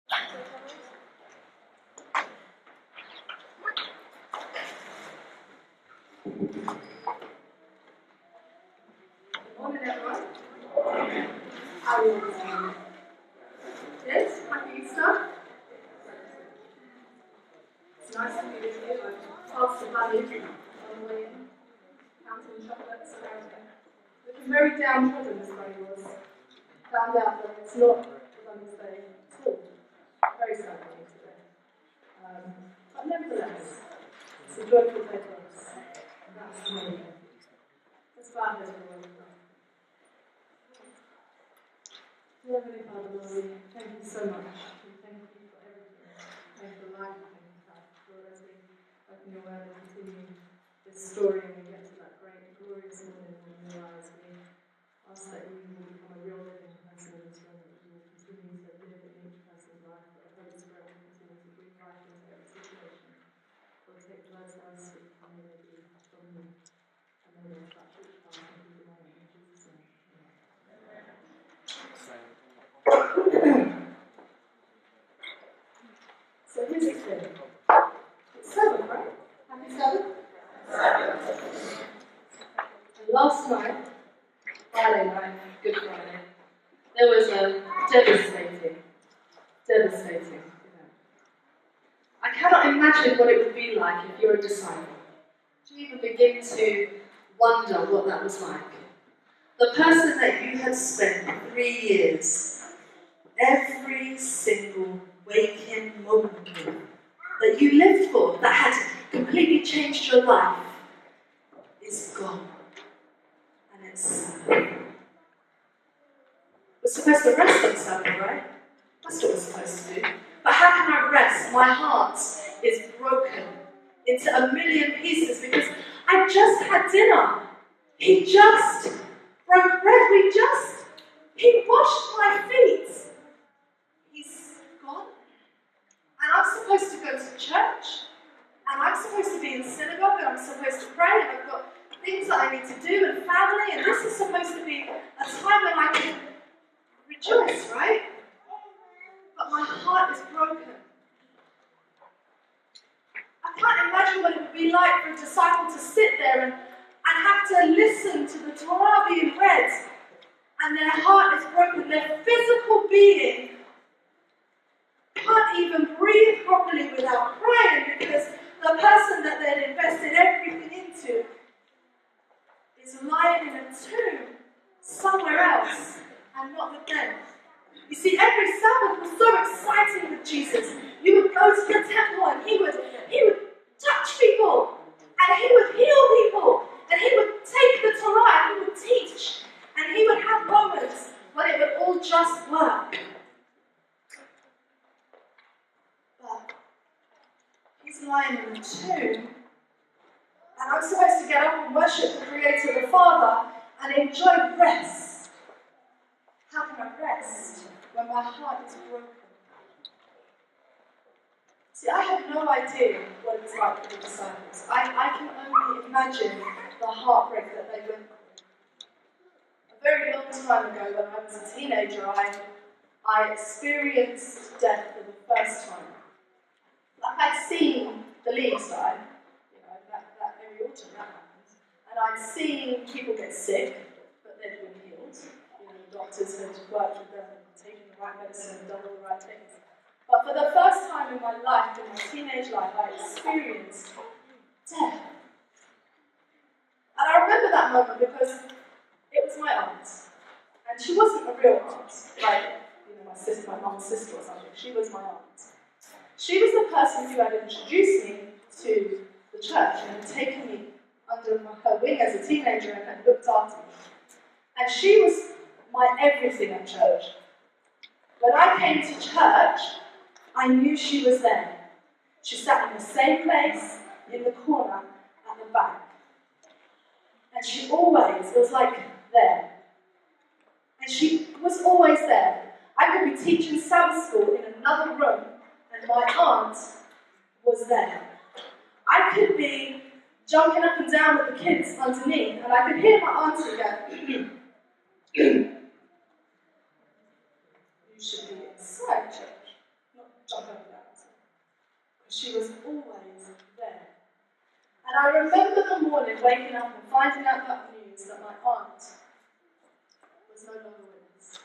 Morning, everyone. How are you doing? Good? Happy Easter? It's nice to be with you. I passed the valley on the way in, counting chocolates around here. Looking very downtrodden, this buddy was. Found out that it's not Columbus Day at all. Very sad for me today. But nevertheless, it's a joyful day for us. That's the main thing. Let's bow our heads for a moment. Heavenly Father, Lord, we thank you so much. We thank you for everything. Thank you for life, thank you for that. Lord, as we open your word and continue this story and we get to that great, glorious morning in your eyes, we ask that you will become a real living person in this room, that you will continue to live in each person's life, that the Holy Spirit will continue to breathe life into every situation. Lord, take words that I speak from you, may be from you, and may they touch each heart and be one in Jesus' name. So here's the thing. It's 7, right? Happy 7? And last night, Friday night, Good Friday, there was a devastating event. I cannot imagine what it would be like if you're a disciple. Do you even begin to wonder what that was like? The person that you had spent 3 years, every single waking moment with, that you lived for, that had completely changed your life, is gone. And it's Sabbath. We're supposed to rest on Sabbath, right? That's what we're supposed to do. But how can I rest? My heart is broken into a million pieces because I just had dinner. He just broke bread. He washed my feet. He's gone. And I'm supposed to go to church. And I'm supposed to be in synagogue. And I'm supposed to pray. And I've got things that I need to do and family. And this is supposed to be a time when I can rejoice, right? But my heart is broken. I can't imagine what it would be like for a disciple to sit there and have to listen to the Torah being read, and their heart is broken. Their physical being can't even breathe properly without praying because the person that they'd invested everything into is lying in a tomb somewhere else and not with them. You see, every Sabbath was so exciting with Jesus. You would go to the temple and he would touch people, and he would heal people, and he would take the Torah and he would teach, and he would have moments when it would all just work. But he's lying in the tomb, and I'm supposed to get up and worship the Creator, the Father, and enjoy rest. How can I rest when my heart is broken? See, I have no idea what it was like for the disciples. I can only imagine the heartbreak that they went through. A very long time ago, when I was a teenager, I experienced death for the first time. Like, I'd seen the leaves die, that every autumn that happens, and I'd seen people get sick, but they'd been healed. The doctors had worked with them, taken the right medicine, done all the right things. But for the first time in my life, in my teenage life, I experienced death. And I remember that moment because it was my aunt. And she wasn't a real aunt, like my mum's sister or something. She was my aunt. She was the person who had introduced me to the church and had taken me under her wing as a teenager and had looked after me. And she was my everything at church. When I came to church, I knew she was there. She sat in the same place, in the corner, at the back. And she always was like there. And she was always there. I could be teaching Sabbath school in another room, and my aunt was there. I could be jumping up and down with the kids underneath, and I could hear my auntie go, you should be inside church, not morning waking up and finding out that news that my aunt was no longer with us.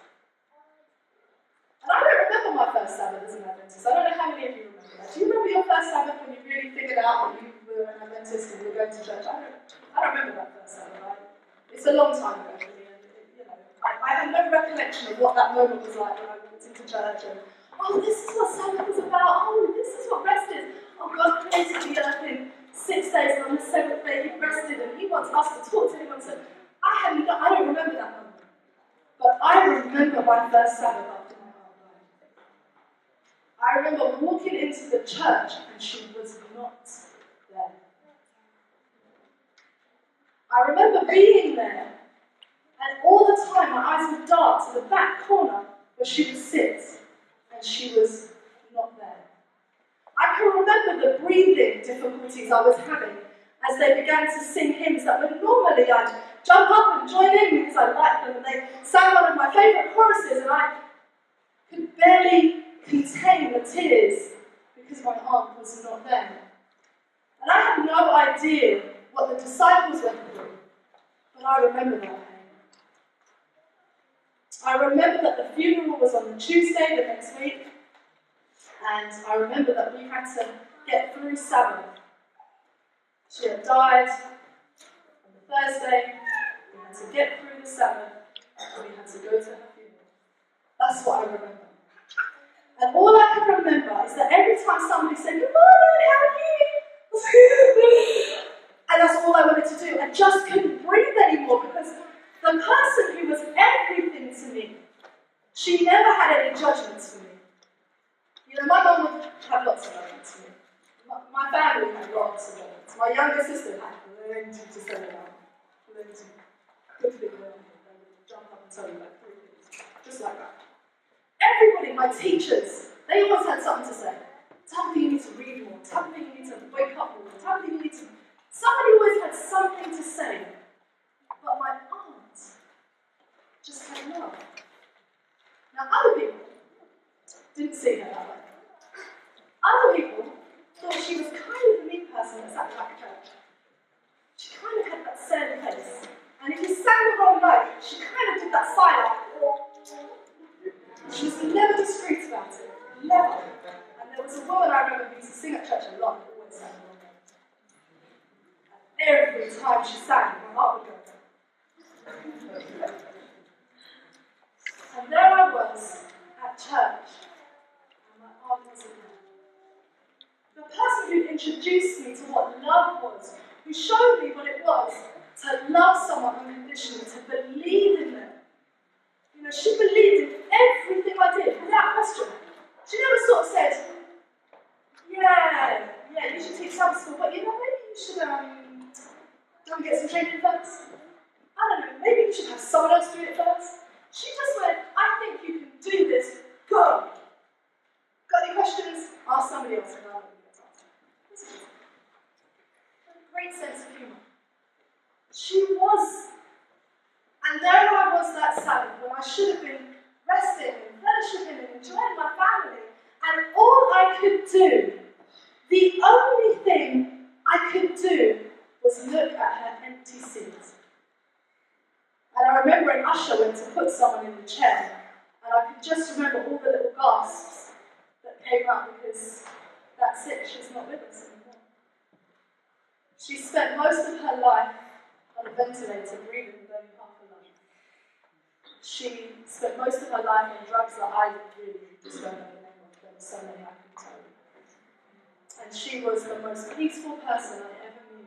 And I don't remember my first Sabbath as an Adventist. I don't know how many of you remember that. Do you remember your first Sabbath when you really figured out that you were an Adventist and you were going to church? I don't remember that first Sabbath, right? It's a long time ago for me, and I have no recollection of what that moment was like when I walked into church and, oh, this is what Sabbath is about. Oh, this is what rest is. Oh, God created the earth in 6 days, and on the seventh day He rested, and He wants us to talk to Him. So I don't remember that moment. But I remember my first Sabbath after my aunt died. I remember walking into the church and she was not there. I remember being there, and all the time my eyes would dart to the back corner where she would sit, and she was not there. I can remember the breathing difficulties I was having as they began to sing hymns that would normally I'd jump up and join in because I liked them, and they sang one of my favourite choruses, and I could barely contain the tears because my aunt was not there. And I had no idea what the disciples went through, but I remember that pain. I remember that the funeral was on the Tuesday the next week, and I remember that we had to get through Sabbath. She had died on the Thursday, we had to get through the Sabbath, and we had to go to her funeral. That's what I remember. And all I can remember is that every time somebody said, "Good morning, how are you?" and that's all I wanted to do. I just couldn't breathe anymore because the person who was everything to me, she never had any judgments for me. You know, my mum would have lots of judgments for me. My family had lots of judgments. My younger sister had plenty to say about me. Plenty. Good thing they would jump up and tell you like 3 things. Just like that. Everybody, my teachers, they always had something to say. Tell me you need to read more. Tell me you need to wake up more. Tell me you need to... Somebody always had something to say. But my aunt just had love. Now, other people didn't see her that way. Other people thought she was kind of the mean person that sat back at church. She kind of had that sad face. And if you sang the wrong note, she kind of did that sigh like, she was never discreet about it. Never. And there was a woman I remember who used to sing at church a lot, always sang the wrong note. And every time she sang, my heart would go. And there I was at church, and my aunt wasn't there. The person who introduced me to what love was, who showed me what it was to love someone unconditionally, to believe in them. You know, she believed in everything I did, without question. She never sort of said, yeah, you should teach Sabbath school, but you know, maybe you should, go and get some training first. I don't know, maybe you should have someone else do it first. She just went, I think you can do this, go. Got any questions? Ask somebody else, and I'll let you get answered. A great sense of humour. She was. And there I was that Sabbath when I should have been resting and fellowshipping and enjoying my family. And all I could do, the only thing I could do, was look at her empty seat. And I remember an usher went to put someone in the chair, and I could just remember all the little gasps that came up because that's it, she's not with us anymore. She spent most of her life on a ventilator, breathing with only half her life. She spent most of her life on drugs that I really just don't know the name of. There were so many I couldn't tell you. And she was the most peaceful person I ever knew.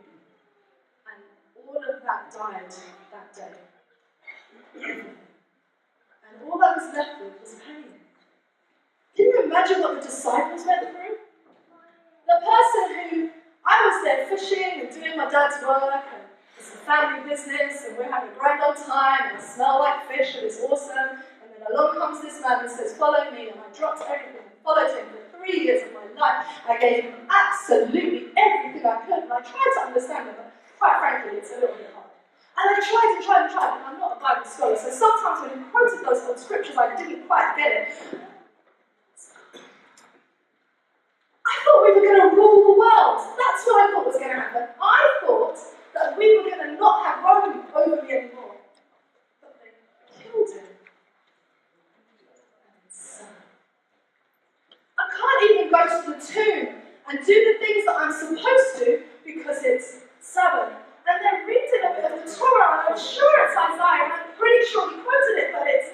And all of that died that day. And all that was left with was pain. Can you imagine what the disciples went through? The person who, I was there fishing and doing my dad's work, and it's a family business, and we're having a grand old time, and I smell like fish, and it's awesome. And then along comes this man and says, "Follow me," and I dropped everything and followed him for 3 years of my life. I gave him absolutely everything I could, and I tried to understand him, but quite frankly, it's a little bit hard. And I tried, and I'm not a Bible scholar, so sometimes when he quoted those old scriptures, I didn't quite get it. I thought we were going to rule the world. That's what I thought was going to happen. I thought that we were going to not have Rome over me anymore. But they killed him. And it's sad. I can't even go to the tomb and do the things that I'm supposed to because it's Sabbath. And they're reading a bit of the Torah, and I'm sure it's Isaiah, and I'm pretty sure he quoted it, but it's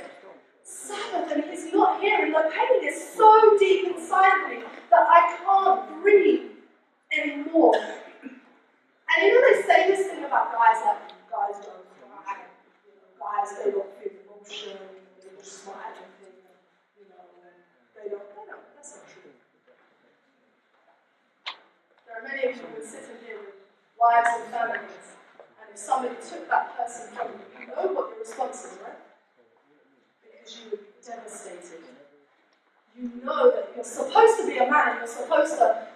Sabbath, and he's not here, and the pain is so deep inside me that I can't breathe anymore. And you know they say this thing about guys, like, guys don't cry, guys, they don't feel emotion, they just smile and think, they don't, that's not true. There are many of you who are sitting here with wives and families, and if somebody took that person from you, you know what your response is, right? Because you would be devastated. You know that you're supposed to be a man and you're supposed to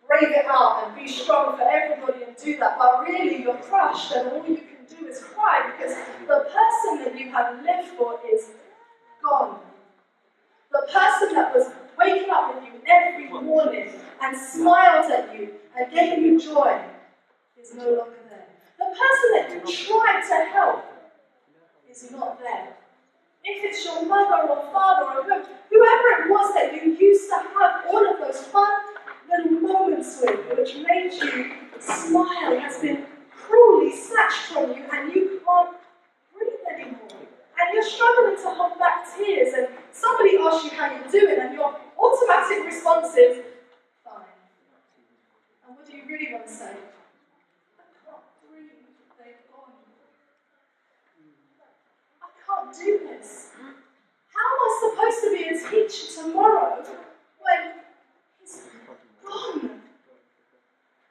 brave it out and be strong for everybody and do that, but really you're crushed and all you can do is cry because the person that you have lived for is gone. The person that was waking up with you every morning and smiled at you and gave you joy is no longer there. The person that you tried to help is not there. If it's your mother or father or whoever it was that you used to have all of those fun little moments with, which made you smile, has been cruelly snatched from you and you can't breathe anymore. And you're struggling to hold back tears and somebody asks you how you're doing and your automatic response is, fine. And what do you really want to say? I can't breathe, they've gone. I can't do this. How am I supposed to be a teacher tomorrow when he's gone?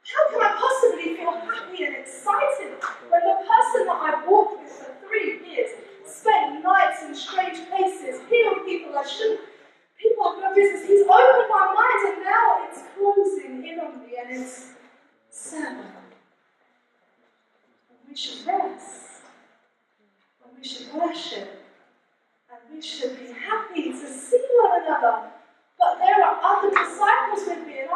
How can I possibly feel happy and excited when the person that I've walked with for 3 years, spent nights in strange places, healed people I shouldn't, people have no business, he's opened my mind and now it's closing in on me and it's sad. We should rest. And we should worship. And we should be happy to see one another. But there are other disciples with me and